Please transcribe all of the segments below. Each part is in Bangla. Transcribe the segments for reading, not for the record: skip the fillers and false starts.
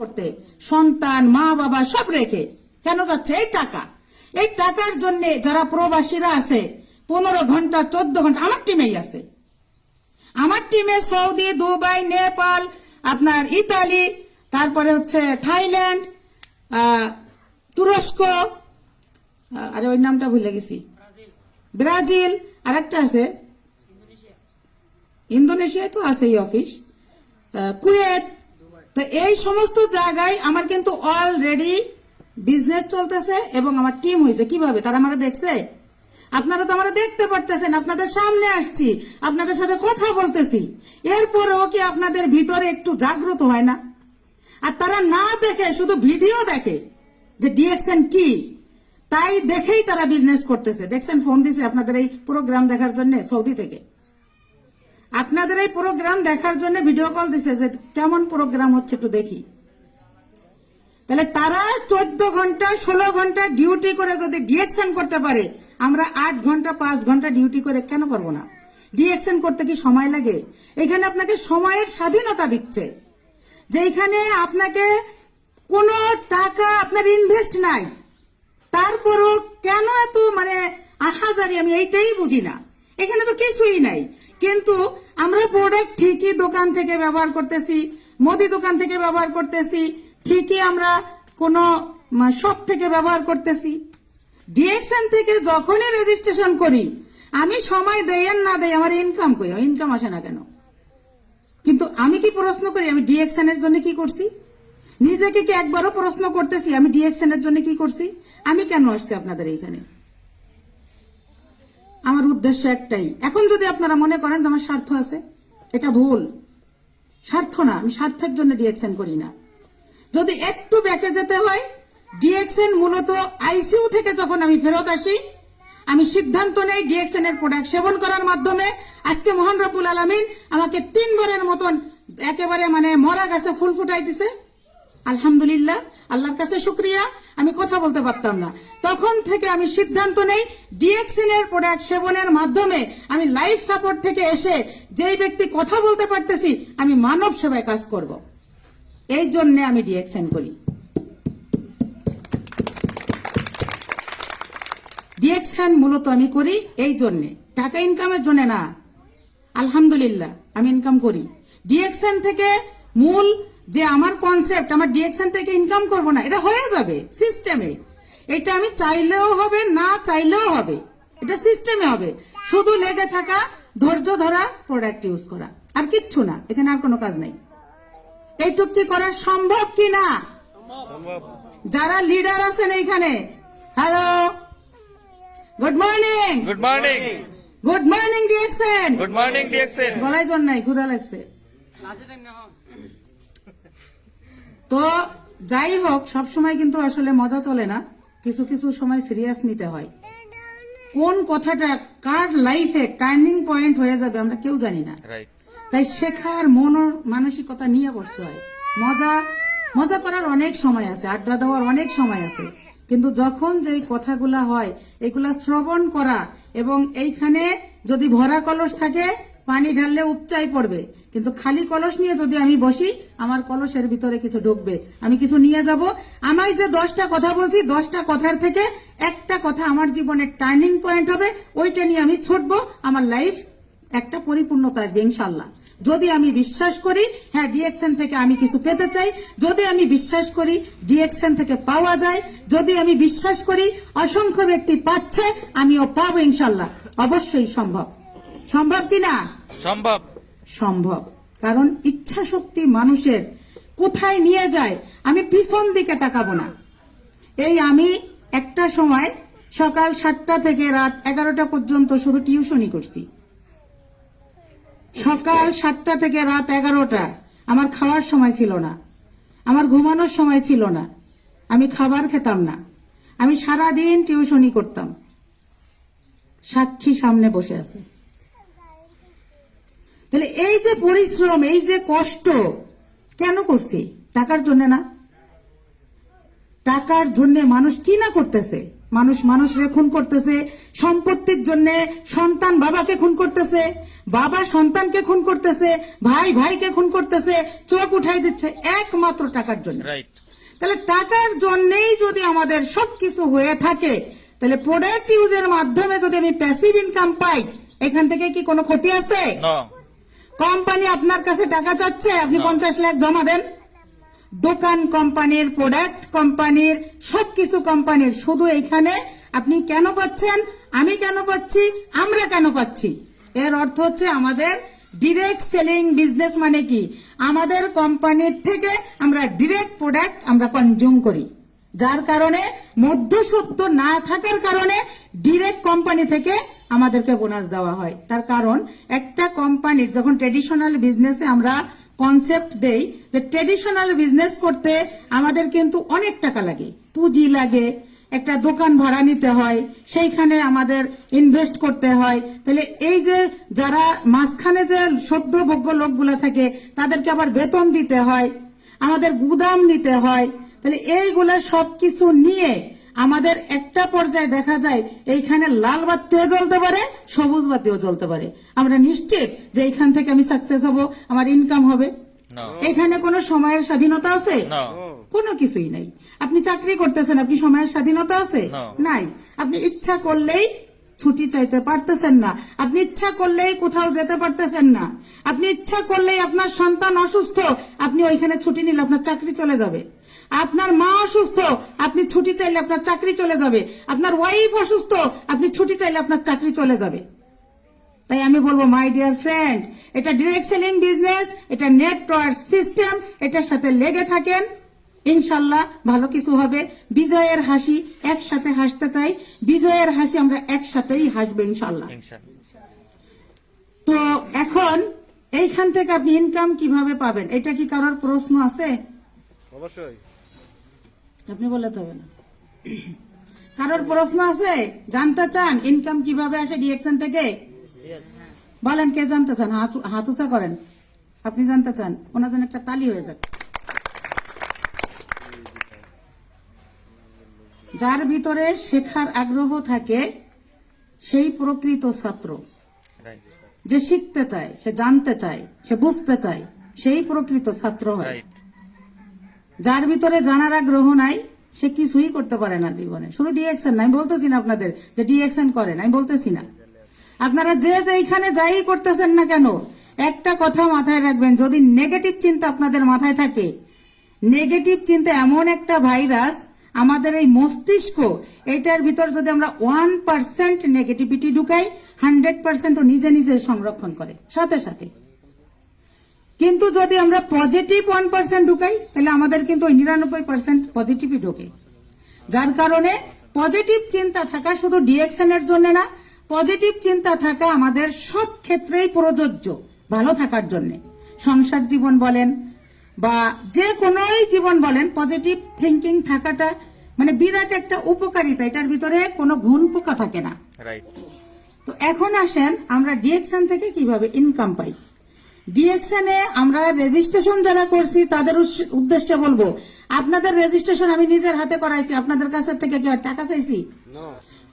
করতে সন্তান মা বাবা সব রেখে কেন যাচ্ছে? এই টাকার জন্য যারা প্রবাসীরা আছে 15 ঘন্টা 14 ঘন্টা আমার টিমেই আছে। আমার টিমে সৌদি, দুবাই, নেপাল, আপনার ইতালি, তারপরে হচ্ছে থাইল্যান্ড, তুরস্ক, আরে ওই নামটা ভুলে গেছি, ব্রাজিল, আর একটা আছে ইন্দোনেশিয়ায় তো আছে এই অফিস, কুয়েত। তো এই সমস্ত জায়গায় আমার কিন্তু অলরেডি বিজনেস চলতেছে এবং আমার টিম হয়েছে। কিভাবে? তারা আমার দেখছে, আপনারা তো আমরা দেখতে পারতেছেন, আপনাদের সামনে আসছি, আপনাদের সাথে কথা বলতেছি, এরপরেও কি আপনাদের ভিতরে একটু জাগ্রত হয় না? আর তারা না দেখে শুধু ভিডিও দেখে যে ডিএক্সএন কি, তাই দেখেই তারা বিজনেস করতেছে। দেখছেন, ফোন দিছে আপনাদের এই প্রোগ্রাম দেখার জন্য সৌদি থেকে, আপনাদের এই প্রোগ্রাম দেখার জন্য ভিডিও কল দিছে যে কেমন প্রোগ্রাম হচ্ছে একটু দেখি। তাহলে তারা 14 ঘন্টা 16 ঘন্টা ডিউটি করে যদি ডিএক্সএন করতে পারে, আমরা 8 ঘন্টা 5 ঘন্টা ডিউটি করে কেন পারবো না? ডিএক্সএন করতে কি সময় লাগে? এখানে আপনাকে সময়ের স্বাধীনতা দিচ্ছে, যে এখানে আপনাকে কোনো টাকা আপনার ইনভেস্ট নাই, তারপরও কেন এত আহাজারি? আমি এইটাই বুঝি না। এখানে তো কিছুই নাই, কিন্তু আমরা প্রোডাক্ট ঠিকই দোকান থেকে ব্যবহার করতেছি, মুদি দোকান থেকে ব্যবহার করতেছি, ঠিকই আমরা কোন শপ থেকে ব্যবহার করতেছি। ডিএক্সএন থেকে যখনই রেজিস্ট্রেশন করি, আমি সময় দেই আর না দেই, আমার ইনকাম কই? ইনকাম আসে না কেন? কিন্তু আমি কি প্রশ্ন করি আমি ডিএক্সএন এর জন্য কি করছি? নিজেকে কি একবারও প্রশ্ন করতেছি আমি ডিএক্সএন এর জন্য কি করছি? আমি কেন আসছি আপনাদের এইখানে? আমার উদ্দেশ্য একটাই। এখন যদি আপনারা মনে করেন যে আমার স্বার্থ আছে, এটা ভুল। স্বার্থ না, আমি স্বার্থের জন্য ডিএক্সএন করি না। যদি একটু ব্যাকে যেতে হয়, ডিএক্সএন মূলত আইসিইউ থেকে যখন আমি ফেরত আসি, আমি সিদ্ধান্ত নেই ডিএক্সএন এর প্রোডাক্ট সেবন করার মাধ্যমে আজকে মহান রব্বুল আলামিন আমাকে 3 বারের মতন একেবারে মরা গাছে ফুল ফুটাই দিছে। আলহামদুলিল্লাহ, আল্লাহর কাছে শুকরিয়া। আমি কথা বলতে পারতাম না, তখন থেকে আমি সিদ্ধান্ত নেই ডিএক্সএন এর প্রোডাক্ট সেবনের মাধ্যমে আমি লাইফ সাপোর্ট থেকে এসে যেই ব্যক্তি কথা বলতে পারতেছি, আমি মানব সেবায় কাজ করব। এই জন্য আমি ডিএক্সএন করি। ডিএক্সএন মূলত আমি করি এই জন্য, টাকা ইনকামের জন্য না। আলহামদুলিল্লাহ আমি ইনকাম করি ডিএক্সএন থেকে। মূল যে আমার কনসেপ্ট, আমার ডিএক্সএন থেকে ইনকাম করব না, এটা হয়ে যাবে সিস্টেমে। এটা আমি চাইলেও হবে, না চাইলেও হবে, এটা সিস্টেমে হবে। শুধু লেগে থাকা, ধৈর্য ধরা, প্রোডাক্ট ইউজ করা, আর কিচ্ছু না। এখানে আর কোনো কাজ নাই। এইটুক কি করা সম্ভব কি না? যারা লিডার আছেন এইখানে, hello, good morning. Good morning. Good morning DXN. Good morning DXN. গলায় জন নাই, ক্ষুধা লাগছে। তো যাই হোক, সবসময় কিন্তু আসলে মজা চলে না, কিছু কিছু সময় সিরিয়াস নিতে হয়। কোন কথাটা কার লাইফে টার্নিং পয়েন্ট হয়ে যাবে আমরা কেউ জানি না। তাই শেখার মানসিকতা নিয়ে বসতে হয়। মজা করার অনেক সময় আছে, আড্ডা দেওয়ার অনেক সময় আছে, কিন্তু যখন যেই কথাগুলা হয় এগুলা শ্রবণ করা, এবং এইখানে যদি ভরা কলস থাকে পানি ঢাললে উপচাই পড়বে, কিন্তু খালি কলস নিয়ে যদি আমি বসি, আমার কলসের ভিতরে কিছু ঢুকবে, আমি কিছু নিয়ে যাব। আমি যে 10টা কথা বলছি, 10টা কথার থেকে একটা কথা আমার জীবনের টার্নিং পয়েন্ট হবে, ওইটা নিয়ে আমি ছুটবো, আমার লাইফ একটা পরিপূর্ণতা আসবে ইনশাল্লাহ। যদি আমি বিশ্বাস করি হ্যাঁ ডিএক্সএন থেকে আমি কিছু পেতে চাই, যদি আমি বিশ্বাস করি ডিএক্সএন থেকে পাওয়া যায়, যদি আমি বিশ্বাস করি অসংখ্য ব্যক্তি পাচ্ছে, আমিও পাবো ইনশাল্লাহ। অবশ্যই সম্ভব। সম্ভব কিনা? সম্ভব। সম্ভব। কারণ ইচ্ছা শক্তি মানুষের কোথায় নিয়ে যায় আমি পিছন দিকে তাকাবো না। এই আমি একটা সময় সকাল 7টা থেকে রাত 11টা পর্যন্ত শুধু টিউশনই করছি। সকাল 7টা থেকে রাত 11টা আমার খাওয়ার সময় ছিল না, আমার ঘুমানোর সময় ছিল না, আমি খাবার খেতাম না, আমি সারাদিন টিউশনই করতাম। সাক্ষী সামনে বসে আছে। তাহলে এই যে পরিশ্রম, এই যে কষ্ট কেন করছি? টাকার জন্য না। টাকার জন্য মানুষ কি না করতেছে, মানুষরে খুন করতেছে, সম্পত্তির জন্য সন্তান বাবাকে খুন করতেছে, বাবা সন্তানকে খুন করতেছে, ভাই ভাইকে খুন করতেছে, চোখ উঠাই দিচ্ছে একমাত্র টাকার জন্য। তাহলে টাকার জন্যই যদি আমাদের সবকিছু হয়ে থাকে, তাহলে প্রোডাক্ট ইউজের মাধ্যমে যদি আমি প্যাসিভ ইনকাম পাই, এখান থেকে কি কোনো ক্ষতি আছে? কোম্পানি আপনার কাছে টাকা চাচ্ছে, আপনি 50 লাখ জমা দেন। দোকান কোম্পানির, প্রোডাক্ট কোম্পানির, সবকিছু কোম্পানির। শুধু এখানে আপনি কেন পাচ্ছেন, আমি কেন পাচ্ছি, আমরা কেন পাচ্ছি? এর অর্থ হচ্ছে আমাদের ডিরেক্ট সেলিং বিজনেস। মানে কি, আমাদের কোম্পানির থেকে আমরা ডিরেক্ট প্রোডাক্ট আমরা কনজিউম করি, যার কারণে মধ্যস্বত্ব না থাকার কারণে ডিরেক্ট কোম্পানি থেকে আমাদেরকে বোনাস দেওয়া হয়। তার কারণ একটা কোম্পানির যখন ট্রেডিশনাল বিজনেসে আমরা কনসেপ্ট দেই যে ট্রেডিশনাল বিজনেস করতে আমাদের কিন্তু অনেক টাকা লাগে, পুঁজি লাগে, একটা দোকান ভাড়া নিতে হয়, সেইখানে আমাদের ইনভেস্ট করতে হয়। তাহলে এই যে যারা মাঝখানে যে সদ্যভোগ্য লোকগুলো থাকে তাদেরকে আবার বেতন দিতে হয়, আমাদের গুদাম নিতে হয়। তাহলে এইগুলা সবকিছু নিয়ে আমাদের একটা পর্যায়ে দেখা যায় এইখানে লাল বাতিও জ্বলতে পারে, সবুজ বাতিও জ্বলতে পারে। আমরা নিশ্চিত যে এইখান থেকে আমি সাকসেস হব, আমার ইনকাম হবে। এখানে কোনো সময়ের স্বাধীনতা আছে? কোনো কিছুই নাই। আপনি চাকরি করতেছেন, আপনি সময়ের স্বাধীনতা আছে? নাই। আপনি ইচ্ছা করলেই ছুটি চাইতে পারতেছেন না, আপনি ইচ্ছা করলেই কোথাও যেতে পারতেছেন না, আপনি ইচ্ছা করলেই আপনার সন্তান অসুস্থ, আপনি ওইখানে ছুটি নিলে আপনার চাকরি চলে যাবে। আপনার মা অসুস্থ, আপনি ছুটি চাইলে আপনার চাকরি চলে যাবে। আপনার ওয়াইফ অসুস্থ, আপনি ছুটি চাইলে আপনার চাকরি চলে যাবে। তাই আমি বলবো মাই ডিয়ার ফ্রেন্ড, এটা ডিরেক্ট সেলিং বিজনেস, এটা নেটওয়ার্ক সিস্টেম, এটার সাথে লেগে থাকেন, ইনশাল্লাহ ভালো কিছু হবে। বিজয়ের হাসি একসাথে হাসতে চাই, বিজয়ের হাসি আমরা একসাথেই হাসবো ইনশাল্লাহ। তো এখন এইখান থেকে আপনি ইনকাম কিভাবে পাবেন, এটা কি কারোর প্রশ্ন আছে? অবশ্যই। আপনি বলে তো হবে না। কারোর প্রশ্ন আছে, জানতে চান ইনকাম কিভাবে আসে ডিএকশন থেকে? বলেন কে জানতে চান, হাত উঁচা করেন। আপনি জানতে চান, ওনার জন্য একটা তালি হয়ে যাক। যার ভিতরে শেখার আগ্রহ থাকে সেই প্রকৃত ছাত্র। যে শিখতে চায়, সে জানতে চায়, সে বুঝতে চায়, সেই প্রকৃত ছাত্র হয়। যার ভিতরে জানার আগ্রহ নাই সে কিছুই করতে পারে না জীবনে। শুধু ডিএকশন না, আমি বলতেছি না আপনাদের যে ডিএকশন করেন, আমি বলতেছি না। আপনারা যে যেখানে যাই করতেছেন না কেন, একটা কথা মাথায় রাখবেন, যদি নেগেটিভ চিন্তা আপনাদের মাথায় থাকে, নেগেটিভ চিন্তা এমন একটা ভাইরাস, আমাদের এই মস্তিষ্ক, এটার ভিতর যদি আমরা 1% নেগেটিভিটি ঢুকাই, 100% নিজে নিজে সংরক্ষণ করে সাথে সাথে। কিন্তু যদি আমরা পজিটিভ 1% ঢুকাই, তাহলে আমাদের কিন্তু 99% পজিটিভই ঢোকে। যার কারণে পজিটিভ চিন্তা থাকা শুধু ডিএকশনের জন্য না, পজিটিভ চিন্তা থাকা আমাদের সব ক্ষেত্রেই প্রযোজ্য ভালো থাকার জন্য। সংসার জীবন বলেন বা যে কোনোই জীবন বলেন, পজিটিভ থিঙ্কিং থাকাটা মানে বিরাট একটা উপকারিতা, এটার ভিতরে কোনো ঘুণ পোকা থাকে না। তো এখন আসেন আমরা ডিএকশন থেকে কিভাবে ইনকাম পাই। ডিএকশনে আমরা রেজিস্ট্রেশন যারা করছি তাদের উদ্দেশ্যে বলবো, আপনাদের রেজিস্ট্রেশন আমি নিজের হাতে করাইছি, আপনাদের কাছ থেকে কি আর টাকা চাইছি?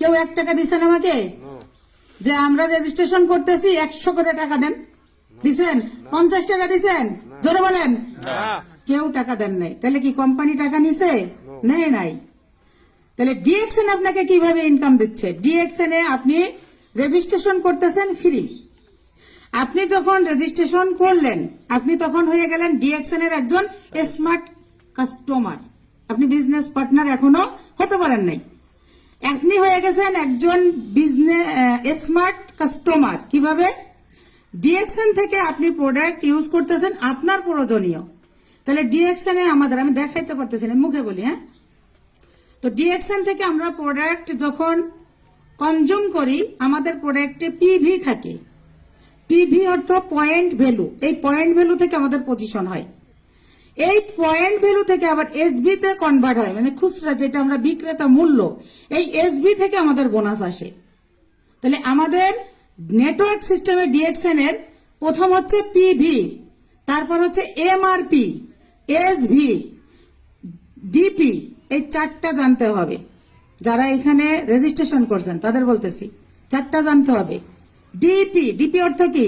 কেউ 1 টাকা দিচ্ছেন আমাকে যে আমরা রেজিস্ট্রেশন করতেছি 100 করে টাকা দেন? দিচ্ছেন? 50 টাকা দিচ্ছেন? জোরে বলেন। কেউ টাকা দেন নাই। তাহলে কি কোম্পানি টাকা নিছে? নেই নাই। তাহলে ডিএকশন আপনাকে কিভাবে ইনকাম দিচ্ছে? ডিএকশনে আপনি রেজিস্ট্রেশন করতেছেন ফ্রি। আপনি যখন রেজিস্ট্রেশন করলেন, আপনি তখন হয়ে গেলেন ডিএকশনের একজন স্মার্ট কাস্টমার। আপনি বিজনেস পার্টনার এখনো হতে পারেন নাই, আপনি হয়ে গেছেন একজন বিজনেস স্মার্ট কাস্টমার। কিভাবে? ডিএকশন থেকে আপনি প্রোডাক্ট ইউজ করতেছেন আপনার প্রয়োজনীয়। তাহলে ডিএকশনে আমাদের, আমি দেখাইতে পারতেছি না, মুখে বলি, হ্যাঁ। তো ডিএকশন থেকে আমরা প্রোডাক্ট যখন কনজিউম করি, আমাদের প্রোডাক্টে পিভি থাকে। পিভি অর্থ পয়েন্ট ভ্যালু। এই পয়েন্ট ভ্যালু থেকে আমাদের পজিশন হয়। এই পয়েন্ট ভ্যালু থেকে আবার এসবি তে কনভার্ট হয়, মানে খুচরা যেটা আমরা বিক্রেতা মূল্য, এই এসবি থেকে আমাদের বোনাস আসে। তাহলে আমাদের নেটওয়ার্ক সিস্টেমে ডিএকশন এর প্রথম হচ্ছে পিভি, তারপর হচ্ছে এমআরপি, এসভি, ডিপি, এই 4টা জানতে হবে। যারা এখানে রেজিস্ট্রেশন করছেন তাদের বলতেছি 4টা জানতে হবে। ডিপি, ডিপি অর্থ কি?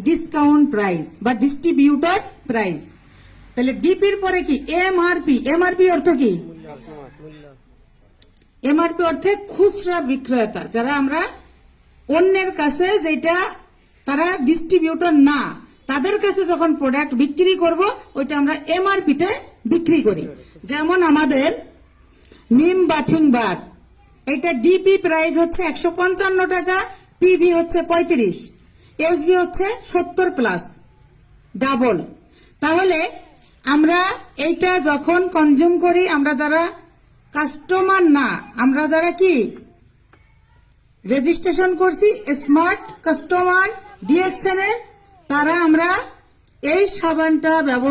ডিসকাউন্ট প্রাইস বা ডিস্ট্রিবিউটর প্রাইস। তাহলে ডিপির পরে কি? এমআরপি। এমআরপি অর্থ কি? এমআরপি অর্থে খুচরা বিক্রেতা, যারা আমরা অন্যের কাছে, যেটা তারা ডিস্ট্রিবিউটর না, তাদের কাছে যখন প্রোডাক্ট বিক্রি করব ওইটা আমরা এমআরপি তে বিক্রি করি। যেমন আমাদের নিম বাথিং বার, এটা ডিপি প্রাইস হচ্ছে 155 টাকা, পিভি হচ্ছে 35, এসবি হচ্ছে 70 প্লাস ডাবল। তাহলে আমরা এইটা যখন কনজিউম করি, আমরা যারা কাস্টমার না, আমরা যারা কি রেজিস্ট্রেশন করছি স্মার্ট কাস্টমার ডিএক্সএন এর, তারা আমরা এই সাবানটা ব্যবহার